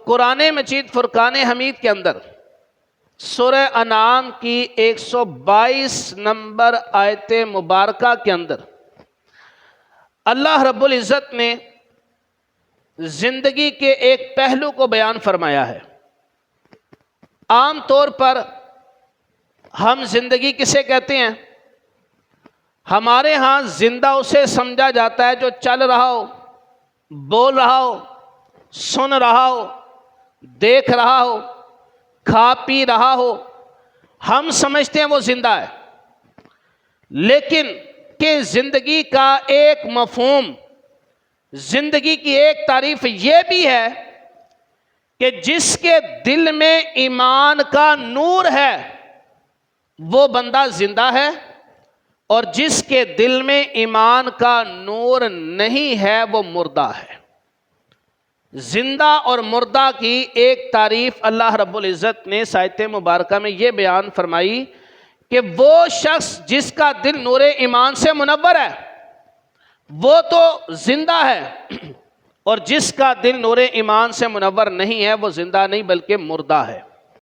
قرآن مجید فرقان حمید کے اندر سورہ انعام کی 122 نمبر آیت مبارکہ کے اندر اللہ رب العزت نے زندگی کے ایک پہلو کو بیان فرمایا ہے۔ عام طور پر ہم زندگی کسے کہتے ہیں؟ ہمارے ہاں زندہ اسے سمجھا جاتا ہے جو چل رہا ہو، بول رہا ہو، سن رہا ہو، دیکھ رہا ہو، کھا پی رہا ہو، ہم سمجھتے ہیں وہ زندہ ہے۔ لیکن کہ زندگی کا ایک مفہوم، زندگی کی ایک تعریف یہ بھی ہے کہ جس کے دل میں ایمان کا نور ہے وہ بندہ زندہ ہے، اور جس کے دل میں ایمان کا نور نہیں ہے وہ مردہ ہے۔ زندہ اور مردہ کی ایک تعریف اللہ رب العزت نے اس آیت مبارکہ میں یہ بیان فرمائی کہ وہ شخص جس کا دل نور ایمان سے منور ہے وہ تو زندہ ہے، اور جس کا دل نور ایمان سے منور نہیں ہے وہ زندہ نہیں بلکہ مردہ ہے۔